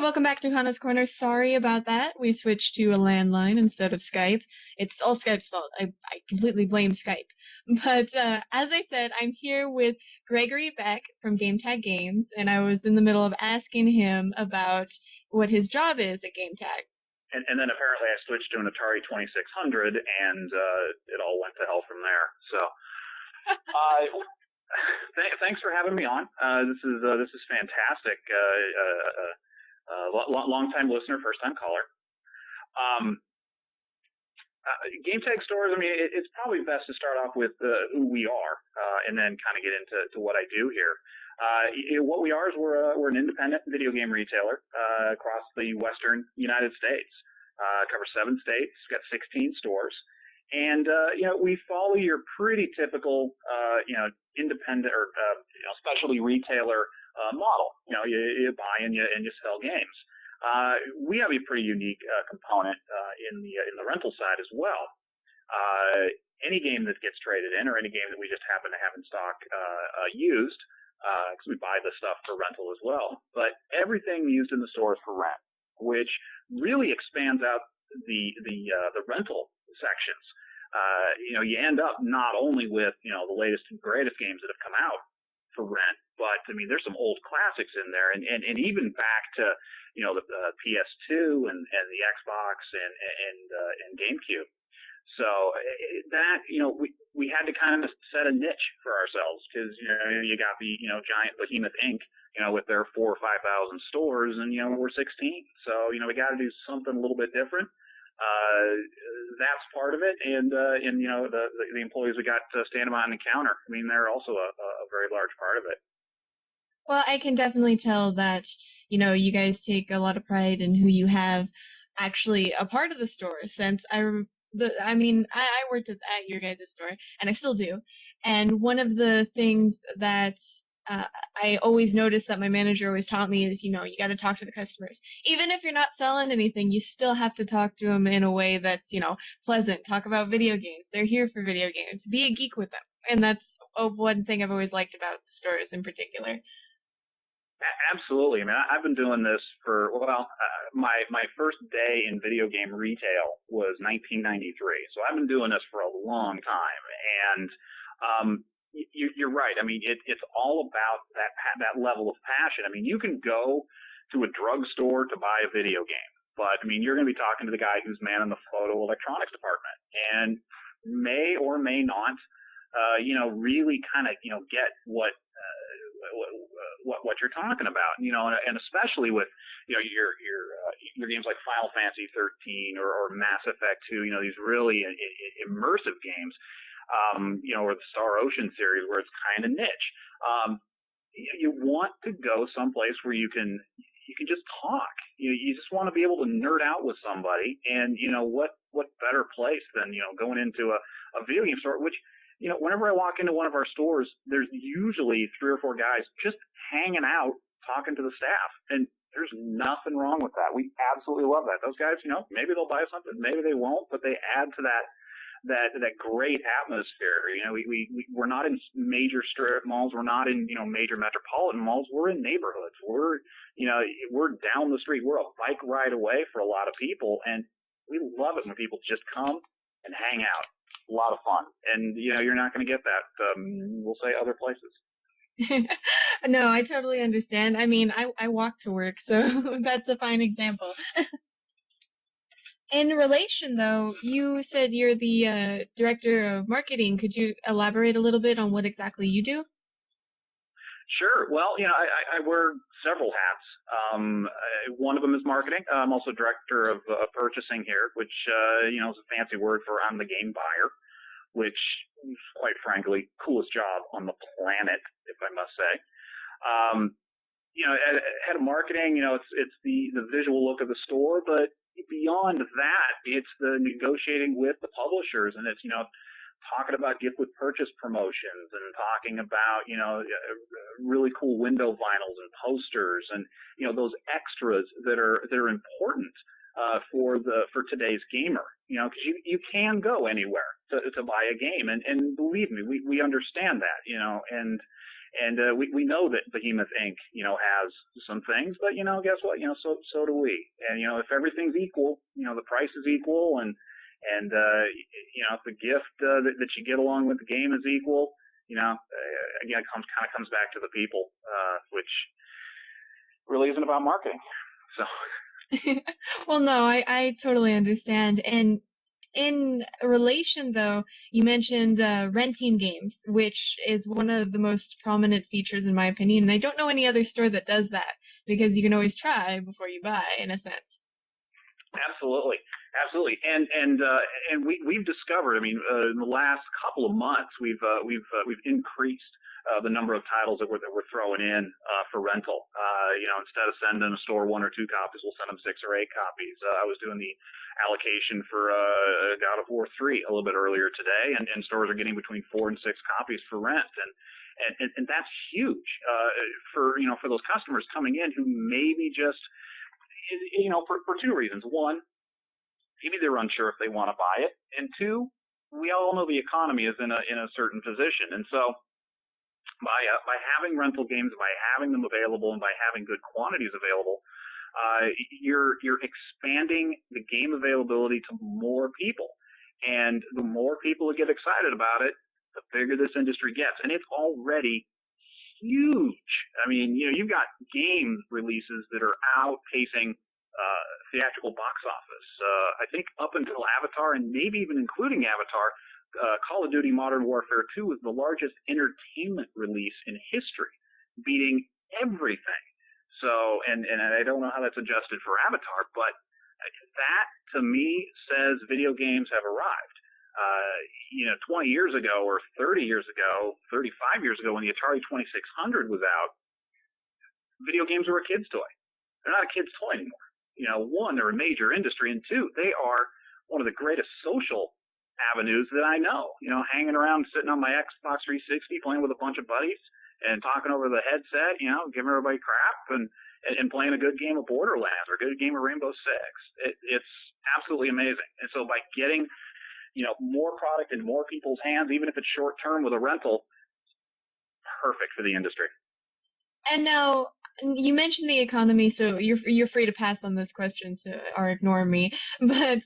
welcome back to Kana's Corner. Sorry about that. We switched to a landline instead of Skype. It's all Skype's fault. I completely blame Skype. But as I said, I'm here with Gregory Beck from GameTag Games, and I was in the middle of asking him about what his job is at GameTag. And then apparently I switched to an Atari 2600, and it all went to hell from there. So, thanks for having me on. This is fantastic. Long-time listener, first-time caller. GameTag stores. I mean, it's probably best to start off with who we are, and then kind of get into what I do here. What we are is we're an independent video game retailer across the Western United States. Cover 7 states. Got 16 stores. And, we follow your pretty typical, independent or, specialty retailer, model. You buy and you sell games. We have a pretty unique, component, in the rental side as well. Any game that gets traded in or any game that we just happen to have in stock, used, cause we buy the stuff for rental as well. But everything used in the store is for rent, which really expands out the rental sections. You end up not only with, the latest and greatest games that have come out for rent, but I mean, there's some old classics in there and even back to, the PS2 and the Xbox and GameCube. So that, we had to kind of set a niche for ourselves because, you got the, giant behemoth Inc., with their 4,000 or 5,000 stores and, we're 16. So, we got to do something a little bit different. That's part of it. And the employees we got standing behind the counter. I mean, they're also a very large part of it. Well, I can definitely tell that, you guys take a lot of pride in who you have actually a part of the store since I worked at your guys' store and I still do. And one of the things that I always noticed that my manager always taught me is, you got to talk to the customers. Even if you're not selling anything, you still have to talk to them in a way that's, pleasant. Talk about video games. They're here for video games. Be a geek with them. And that's one thing I've always liked about the stores in particular. Absolutely. I mean, I've been doing this for, my first day in video game retail was 1993. So I've been doing this for a long time. And, you're right. I mean, it's all about that level of passion. I mean, you can go to a drugstore to buy a video game, but I mean, you're going to be talking to the guy who's manning the photo electronics department and may or may not, really kind of, get what you're talking about, and especially with, your games like Final Fantasy 13 or Mass Effect 2, these really immersive games. Or the Star Ocean series where it's kind of niche. You want to go someplace where you can just talk. You just want to be able to nerd out with somebody. And, what better place than, going into a video game store, which, whenever I walk into one of our stores, there's usually 3 or 4 guys just hanging out, talking to the staff. And there's nothing wrong with that. We absolutely love that. Those guys, maybe they'll buy something, maybe they won't, but they add to that great atmosphere. We're not in major strip malls. We're not in, major metropolitan malls. We're in neighborhoods. We're down the street. We're a bike ride away for a lot of people. And we love it when people just come and hang out. A lot of fun. And, you're not going to get that, we'll say other places. No, I totally understand. I mean, I walk to work, so that's a fine example. In relation, though, you said you're the director of marketing. Could you elaborate a little bit on what exactly you do? Sure. Well, I wear several hats. One of them is marketing. I'm also director of purchasing here, which, is a fancy word for I'm the game buyer, which is, quite frankly, coolest job on the planet, if I must say. Head of marketing, it's the visual look of the store, but beyond that, it's the negotiating with the publishers, and it's, talking about gift with purchase promotions and talking about, really cool window vinyls and posters and, those extras that are important, for today's gamer, cause you can go anywhere to buy a game. And believe me, we understand that, and And we know that Behemoth Inc. Has some things, but guess what? So do we. And if everything's equal, the price is equal, and if the gift that you get along with the game is equal, again, it comes back to the people, which really isn't about marketing. So. Well, no, I totally understand. And in relation, though, you mentioned renting games, which is one of the most prominent features, in my opinion. And I don't know any other store that does that, because you can always try before you buy, in a sense. Absolutely, and we've discovered. I mean, in the last couple of months, we've increased the number of titles that we're throwing in for rental. Instead of sending a store 1 or 2 copies, we'll send them 6 or 8 copies. I was doing the allocation for God of War 3 a little bit earlier today, and stores are getting between 4 and 6 copies for rent, and that's huge for those customers coming in who maybe just for 2 reasons. One, maybe they're unsure if they want to buy it, and 2, we all know the economy is in a certain position, and so by having rental games, by having them available, and by having good quantities available, you're expanding the game availability to more people, and the more people that get excited about it, the bigger this industry gets, and it's already huge. I mean, you've got game releases that are outpacing theatrical box office. I think up until Avatar, and maybe even including Avatar, Call of Duty Modern Warfare 2 was the largest entertainment release in history, beating everything. So, and I don't know how that's adjusted for Avatar, but that to me says video games have arrived. 20 years ago or 30 years ago, 35 years ago, when the Atari 2600 was out, video games were a kid's toy. They're not a kid's toy anymore. One, they're a major industry, and 2, they are one of the greatest social avenues that I know. Hanging around, sitting on my Xbox 360, playing with a bunch of buddies, and talking over the headset, giving everybody crap, and playing a good game of Borderlands or a good game of Rainbow Six. It's absolutely amazing. And so by getting more product in more people's hands, even if it's short term with a rental, perfect for the industry. And now, you mentioned the economy, so you're free to pass on this question, or ignore me. But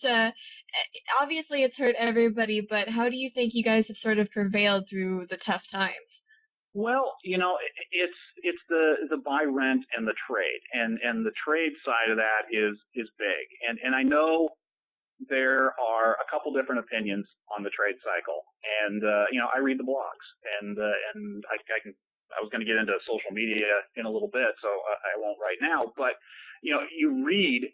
obviously, it's hurt everybody. But how do you think you guys have sort of prevailed through the tough times? Well, it's the buy, rent, and the trade, and the trade side of that is big, and I know there are a couple different opinions on the trade cycle, and I read the blogs, and I was going to get into social media in a little bit, so I won't right now, but you read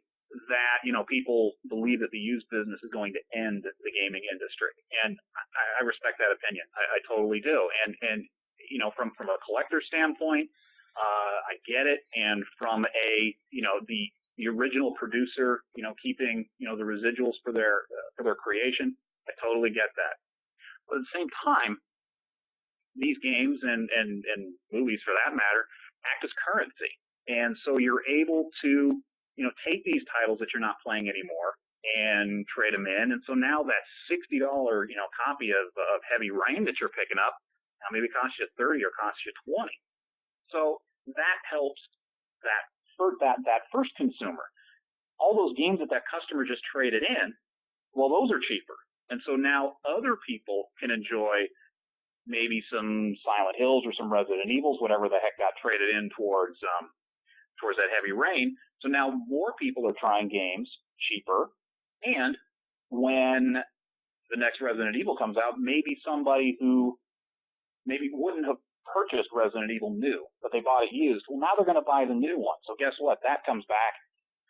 that people believe that the used business is going to end the gaming industry, and I respect that opinion. I totally do, and from a collector standpoint, I get it, and from the original producer, keeping the residuals for their creation, I totally get that. But at the same time, these games and movies, for that matter, act as currency, and so you're able to take these titles that you're not playing anymore and trade them in, and so now that $60 copy of Heavy Rain that you're picking up now maybe costs you $30 or costs you $20. So that helps that first consumer. All those games that customer just traded in, well, those are cheaper. And so now other people can enjoy maybe some Silent Hills or some Resident Evils, whatever the heck got traded in towards that Heavy Rain. So now more people are trying games cheaper. And when the next Resident Evil comes out, maybe somebody who maybe wouldn't have purchased Resident Evil new, but they bought it used. Well, now they're going to buy the new one. So guess what? That comes back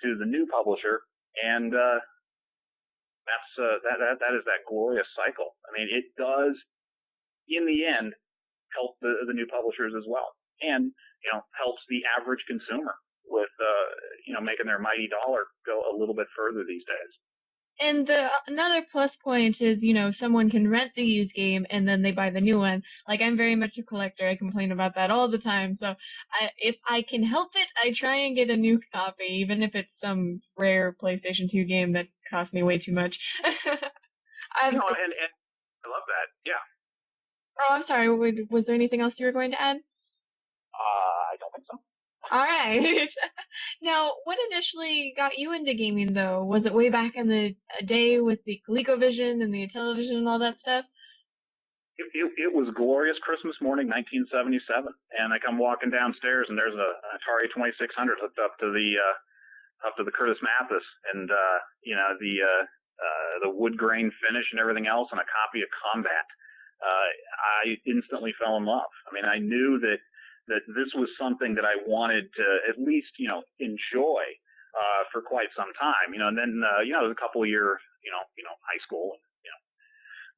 to the new publisher, and that's that is that glorious cycle. I mean, it does, in the end, help the new publishers as well, and helps the average consumer with making their mighty dollar go a little bit further these days. And another plus point is, someone can rent the used game and then they buy the new one. Like, I'm very much a collector. I complain about that all the time. So if I can help it, I try and get a new copy, even if it's some rare PlayStation 2 game that cost me way too much. And I love that. Yeah. Oh, I'm sorry. Was there anything else you were going to add? I don't think so. All right. Now, what initially got you into gaming, though? Was it way back in the day with the ColecoVision and the television and all that stuff? It was glorious Christmas morning, 1977, and I come walking downstairs, and there's an Atari 2600 hooked up to the Curtis Mathis, and the wood grain finish and everything else, and a copy of Combat. I instantly fell in love. I mean, I knew that this was something that I wanted to at least enjoy for quite some time. And then it was a couple of years, high school, and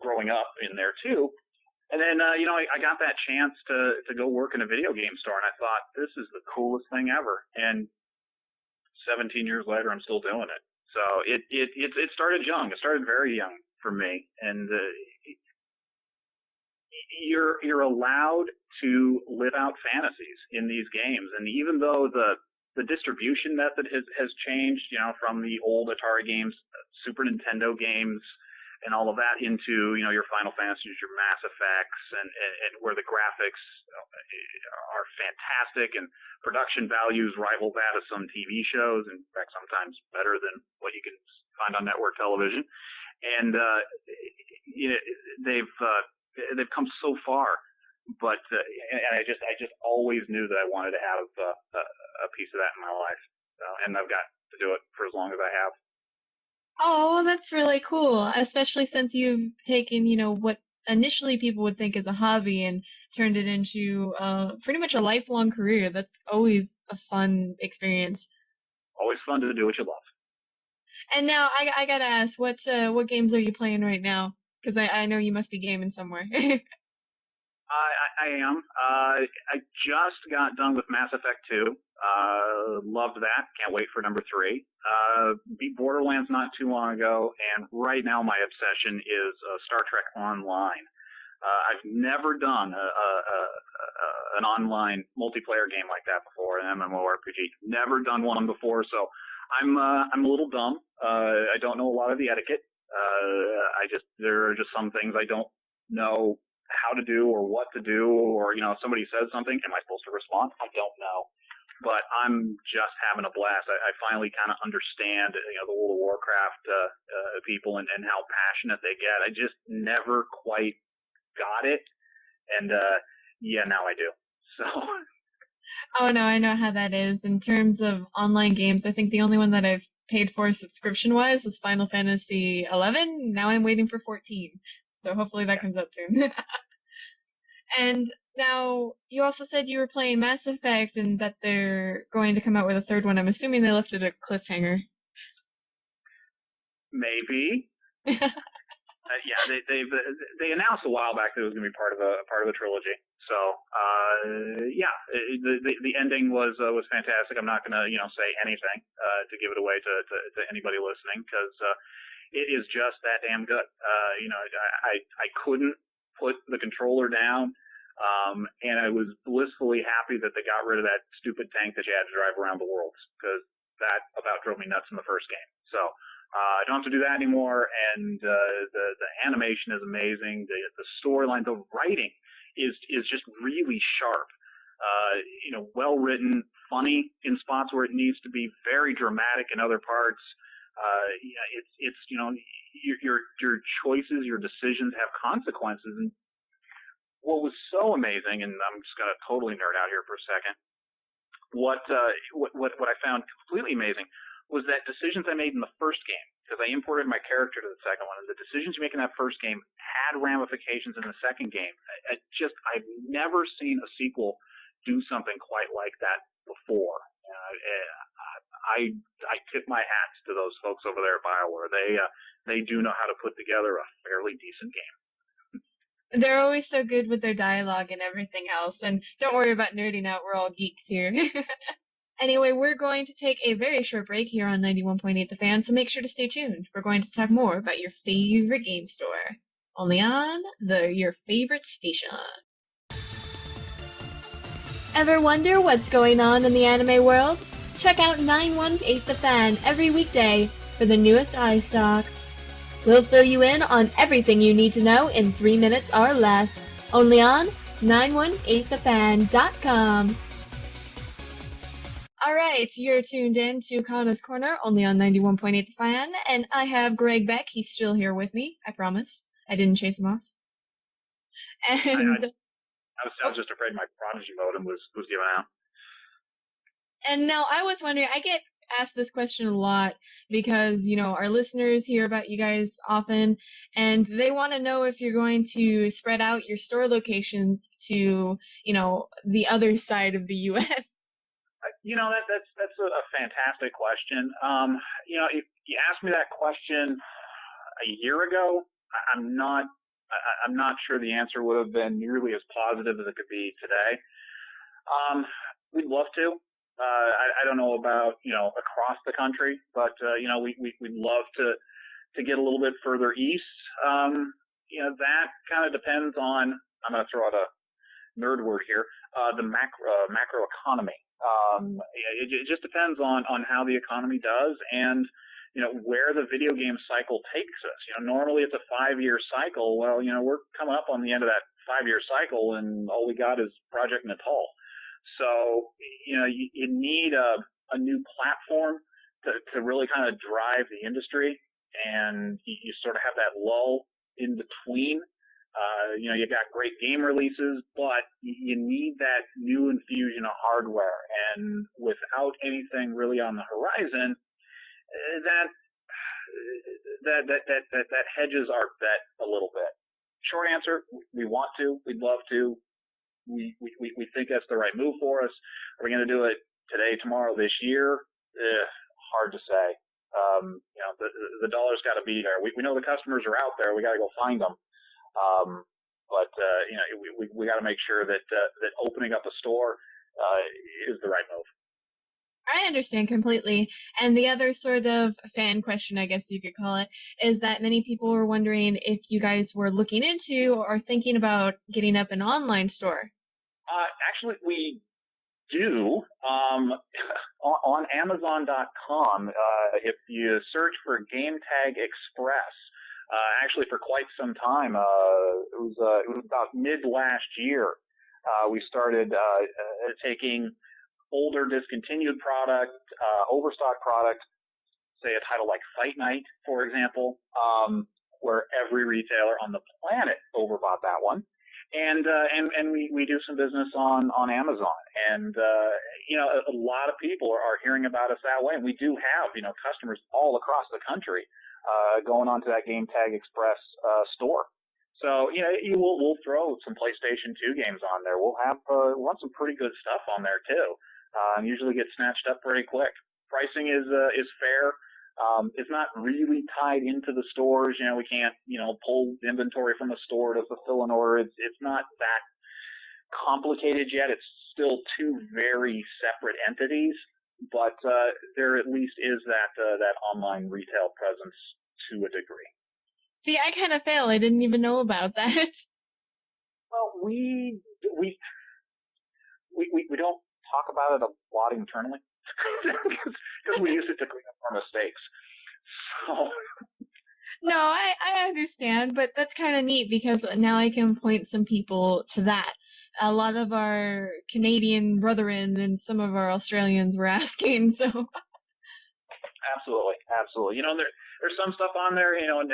growing up in there too. And then, I got that chance to go work in a video game store, and I thought, this is the coolest thing ever. And 17 years later, I'm still doing it. So it started young. It started very young for me. And you're allowed to live out fantasies in these games. And even though the distribution method has changed, from the old Atari games, Super Nintendo games, and all of that into, your Final Fantasies, your Mass Effects, and where the graphics are fantastic and production values rival that of some TV shows, in fact, sometimes better than what you can find on network television. And they've come so far, but I just always knew that I wanted to have a piece of that in my life, and I've got to do it for as long as I have. Oh, that's really cool, especially since you've taken, what initially people would think is a hobby and turned it into pretty much a lifelong career. That's always a fun experience. Always fun to do what you love. And now I gotta ask, what games are you playing right now? Because I know you must be gaming somewhere. I am. I just got done with Mass Effect 2. Loved that. Can't wait for number 3. Beat Borderlands not too long ago, and right now my obsession is Star Trek Online. I've never done an online multiplayer game like that before, an MMORPG. Never done one before, so I'm a little dumb. I don't know a lot of the etiquette. There are just some things I don't know how to do or what to do, or if somebody says something, am I supposed to respond? I don't know. But I'm just having a blast. I finally kind of understand, the World of Warcraft people and how passionate they get. I just never quite got it, and now I do. So. Oh no, I know how that is. In terms of online games, I think the only one that I've paid for subscription-wise was Final Fantasy 11. Now I'm waiting for 14. So hopefully that comes out soon. And now, you also said you were playing Mass Effect and that they're going to come out with a third one. I'm assuming they left it a cliffhanger. Maybe. They announced a while back that it was going to be part of a trilogy. So the ending was fantastic. I'm not going to say anything to give it away to anybody listening, because it is just that damn good. I couldn't put the controller down, and I was blissfully happy that they got rid of that stupid tank that you had to drive around the world, because that about drove me nuts in the first game. So I don't have to do that anymore, and the animation is amazing. The storyline, the writing is just really sharp. Well written, funny in spots where it needs to be, very dramatic in other parts. Your choices, your decisions have consequences. And what was so amazing, and I'm just going to totally nerd out here for a second, what I found completely amazing was that decisions I made in the first game, because I imported my character to the second one, and the decisions you make in that first game had ramifications in the second game. I've never seen a sequel do something quite like that before. I tip my hats to those folks over there at BioWare. They do know how to put together a fairly decent game. They're always so good with their dialogue and everything else, and don't worry about nerding out, we're all geeks here. Anyway, we're going to take a very short break here on 91.8 The Fan, so make sure to stay tuned. We're going to talk more about your favorite game store, only on your favorite station. Ever wonder what's going on in the anime world? Check out 918 The Fan every weekday for the newest iStock. We'll fill you in on everything you need to know in 3 minutes or less, only on 918thefan.com. All right, you're tuned in to Kana's Corner, only on 91.8 The Fan, and I have Greg Beck. He's still here with me, I promise. I didn't chase him off. I And was just afraid my Prodigy modem was giving out. and now I was wondering, I get asked this question a lot because, our listeners hear about you guys often, and they want to know if you're going to spread out your store locations to, the other side of the U.S. That's a fantastic question. If you asked me that question a year ago, I'm not sure the answer would have been nearly as positive as it could be today. We'd love to. I don't know about across the country, but we'd love to get a little bit further east. That kind of depends on. I'm going to throw out a nerd word here. The macro economy. It just depends on how the economy does and where the video game cycle takes us. Normally it's a 5-year cycle. Well, we're coming up on the end of that 5-year cycle, and all we got is Project Natal. So you need a new platform to really kind of drive the industry, and you sort of have that lull in between. You got great game releases, but you need that new infusion of hardware. And without anything really on the horizon, that hedges our bet a little bit. Short answer: we want to, we'd love to. We think that's the right move for us. Are we going to do it today, tomorrow, this year? Hard to say. The dollar's got to be there. We know the customers are out there. We got to go find them. But we got to make sure that opening up a store is the right move. I understand completely. And the other sort of fan question, I guess you could call it, is that many people were wondering if you guys were looking into or thinking about getting up an online store. Actually, we do. On Amazon.com, if you search for GameTag Express, actually for quite some time, it was about mid last year, we started taking older discontinued product, overstock product, say a title like Fight Night, for example, where every retailer on the planet overbought that one. And we do some business on Amazon. And, a lot of people are hearing about us that way. And we do have, customers all across the country, going onto that GameTag Express, store. So, we'll throw some PlayStation 2 games on there. We'll have some pretty good stuff on there too. And usually get snatched up pretty quick. Pricing is fair. It's not really tied into the stores. We can't, pull inventory from a store to fulfill an order. It's not that complicated yet. It's still two very separate entities, but there at least is that online retail presence to a degree. See, I kind of fail. I didn't even know about that. Well, we don't talk about it a lot internally because we use it to clean up our mistakes. So. No, I understand, but that's kind of neat because now I can point some people to that. A lot of our Canadian brethren and some of our Australians were asking, so. Absolutely. There's some stuff on there, and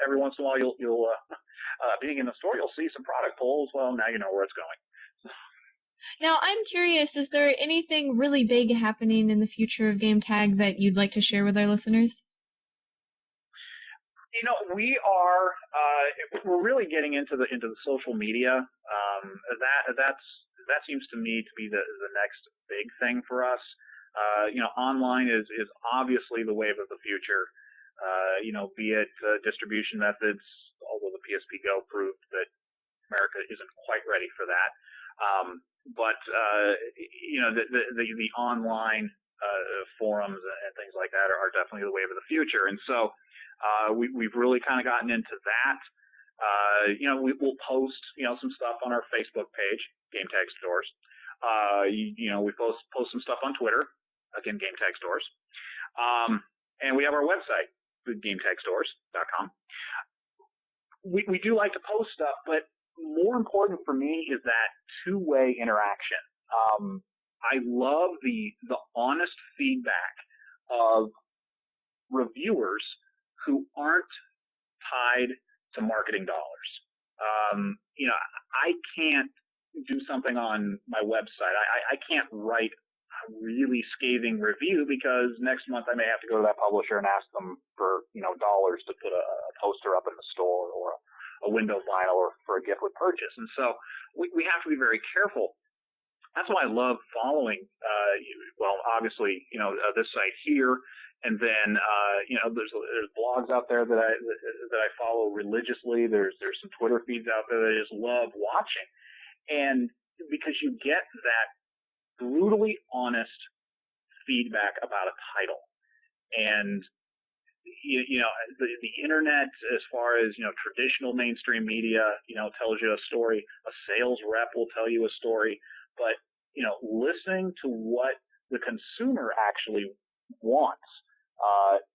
every once in a while you'll being in the store, you'll see some product polls. Well, now you know where it's going. Now, I'm curious, is there anything really big happening in the future of GameTag that you'd like to share with our listeners? We're really getting into the social media. That seems to me to be the next big thing for us. Online is obviously the wave of the future. Be it distribution methods, although the PSP Go proved that America isn't quite ready for that. But the online forums and things like that are definitely the wave of the future. And so we've really kind of gotten into that. We'll post some stuff on our Facebook page, GameTag Stores. We post some stuff on Twitter, again, GameTag Stores. And we have our website, GameTagStores.com. We do like to post stuff, but more important for me is that two-way interaction. I love the honest feedback of reviewers who aren't tied to marketing dollars. I can't do something on my website. I can't write a really scathing review because next month I may have to go to that publisher and ask them for, dollars to put a poster up in the store or a window vinyl or for a gift with purchase. And so we have to be very careful. That's why I love following, obviously, this site here. And then, there's blogs out there that I follow religiously. There's some Twitter feeds out there that I just love watching. And because you get that brutally honest feedback about a title. And, the internet, as far as, traditional mainstream media, tells you a story. A sales rep will tell you a story. But, listening to what the consumer actually wants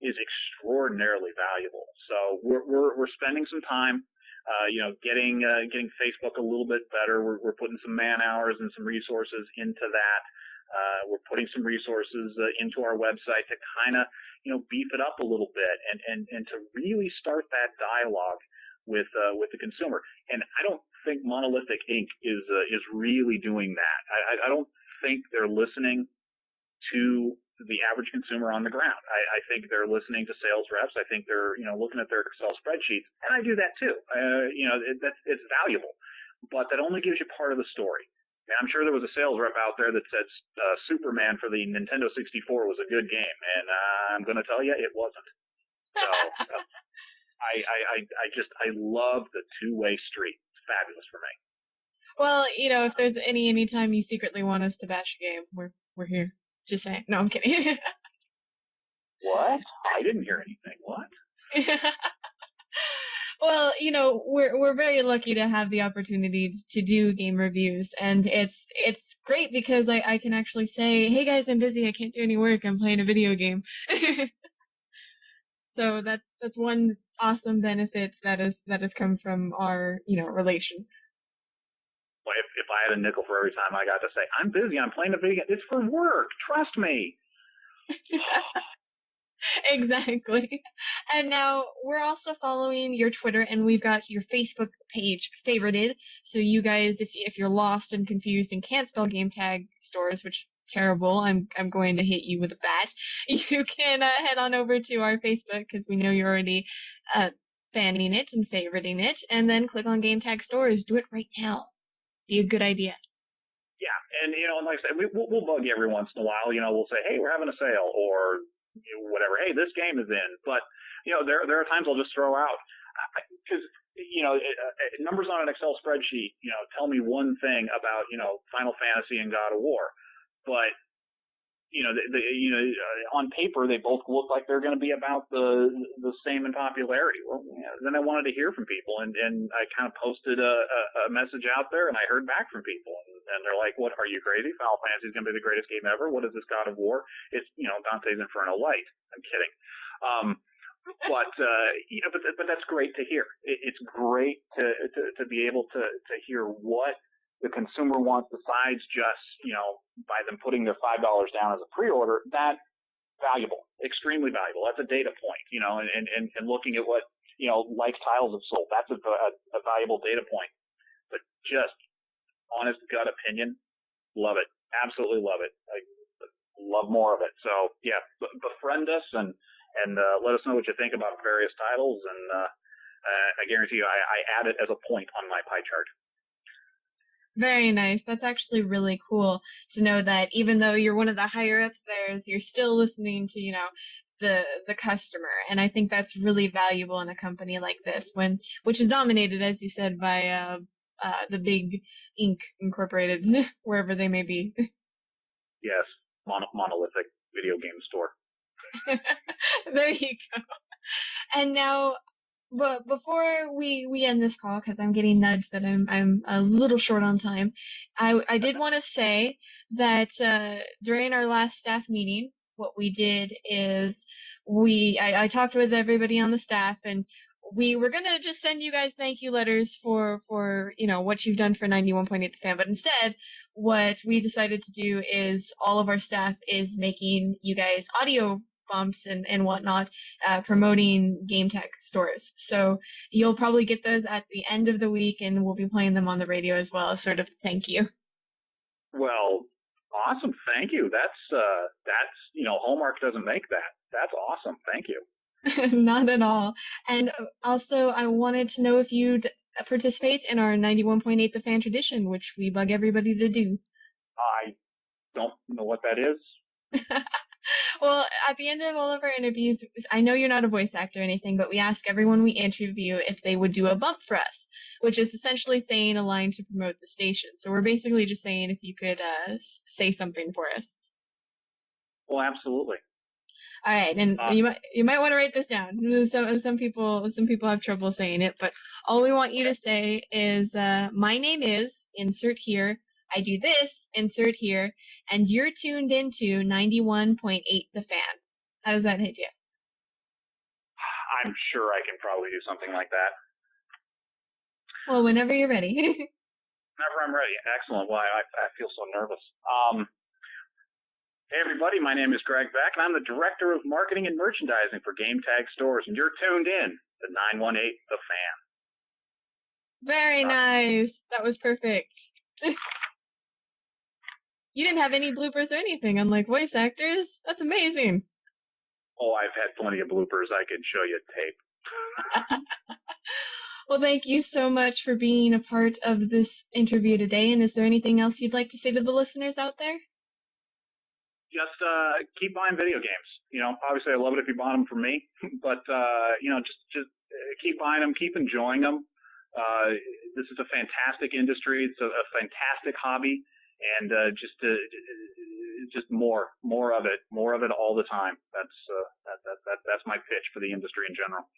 is extraordinarily valuable. So we're spending some time, getting Facebook a little bit better. We're putting some man hours and some resources into that. We're putting some resources into our website to kind of, beef it up a little bit and to really start that dialogue with the consumer. And I don't think Monolithic Inc. is really doing that. I don't think they're listening to the average consumer on the ground. I think they're listening to sales reps. I think they're, looking at their Excel spreadsheets, and I do that too. It's valuable, but that only gives you part of the story. And I'm sure there was a sales rep out there that said Superman for the Nintendo 64 was a good game, and I'm going to tell you it wasn't. So I love the two-way street. It's fabulous for me. Well, if there's any time you secretly want us to bash a game, we're here. Just saying. No, I'm kidding. What? I didn't hear anything. What? Well, we're very lucky to have the opportunity to do game reviews, and it's great because I can actually say, hey guys, I'm busy, I can't do any work, I'm playing a video game. So that's one awesome benefit that has come from our, relation. Well, if I had a nickel for every time I got to say, I'm busy, I'm playing a video game, it's for work, trust me. Exactly. And now we're also following your Twitter, and we've got your Facebook page favorited. So you guys, if you're lost and confused and can't spell GameTag stores, which terrible, I'm going to hit you with a bat. You can head on over to our Facebook because we know you're already fanning it and favoriting it, and then click on GameTag stores. Do it right now. Be a good idea. Yeah, and like I said, we'll bug you every once in a while. We'll say, hey, we're having a sale, or whatever. Hey, this game is in. But there are times I'll just throw out because numbers on an Excel spreadsheet. Tell me one thing about Final Fantasy and God of War, but on paper they both look like they're going to be about the same in popularity. Well, then I wanted to hear from people, and I kind of posted a message out there, and I heard back from people, and they're like, "What, are you crazy? Final Fantasy is going to be the greatest game ever. What is this God of War? It's Dante's Inferno Light." I'm kidding. But that's great to hear. It's great to be able to hear what the consumer wants besides just, by them putting their $5 down as a pre-order. That's valuable, extremely valuable. That's a data point, and looking at what, likes tiles have sold. That's a valuable data point. But just honest gut opinion, love it. Absolutely love it. I love more of it. So yeah, befriend us and let us know what you think about various titles. And I guarantee you, I add it as a point on my pie chart. Very nice. That's actually really cool to know that even though you're one of the higher ups there, you're still listening to, the customer. And I think that's really valuable in a company like this, which is dominated, as you said, by the big Inc. Incorporated, wherever they may be. Yes, monolithic video game store. There you go. And now, but before we end this call, because I'm getting nudged that I'm a little short on time, I did want to say that during our last staff meeting, what we did is I talked with everybody on the staff, and we were gonna just send you guys thank you letters for what you've done for 91.8 The Fan, but instead, what we decided to do is all of our staff is making you guys audio bumps and whatnot, promoting GameTag stores. So you'll probably get those at the end of the week, and we'll be playing them on the radio as well as sort of thank you. Well, awesome. Thank you. That's Hallmark doesn't make that. That's awesome. Thank you. Not at all. And also, I wanted to know if you'd participate in our 91.8 The Fan tradition, which we bug everybody to do. I don't know what that is. Well, at the end of all of our interviews, I know you're not a voice actor or anything, but we ask everyone we interview if they would do a bump for us, which is essentially saying a line to promote the station. So we're basically just saying if you could say something for us. Well, absolutely. All right, and you might want to write this down. Some people have trouble saying it, but all we want you to say is, "My name is," insert here. "I do this," insert here, and you're tuned into 91.8 The Fan. How does that hit you? I'm sure I can probably do something like that. Well, whenever you're ready. Whenever I'm ready. Excellent. Well, I feel so nervous. Hey, everybody. My name is Greg Beck, and I'm the Director of Marketing and Merchandising for GameTag Stores, and you're tuned in to 918 The Fan. Very nice. That was perfect. You didn't have any bloopers or anything, unlike voice actors. That's amazing. Oh, I've had plenty of bloopers. I could show you tape. Well, thank you so much for being a part of this interview today. And is there anything else you'd like to say to the listeners out there? Just keep buying video games. Obviously, I love it if you bought them from me, but just keep buying them, keep enjoying them. This is a fantastic industry. It's a fantastic hobby. And just more of it all the time. That's my pitch for the industry in general.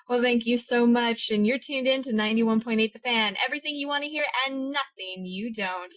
Well, thank you so much, and you're tuned in to 91.8 The Fan. Everything you want to hear and nothing you don't.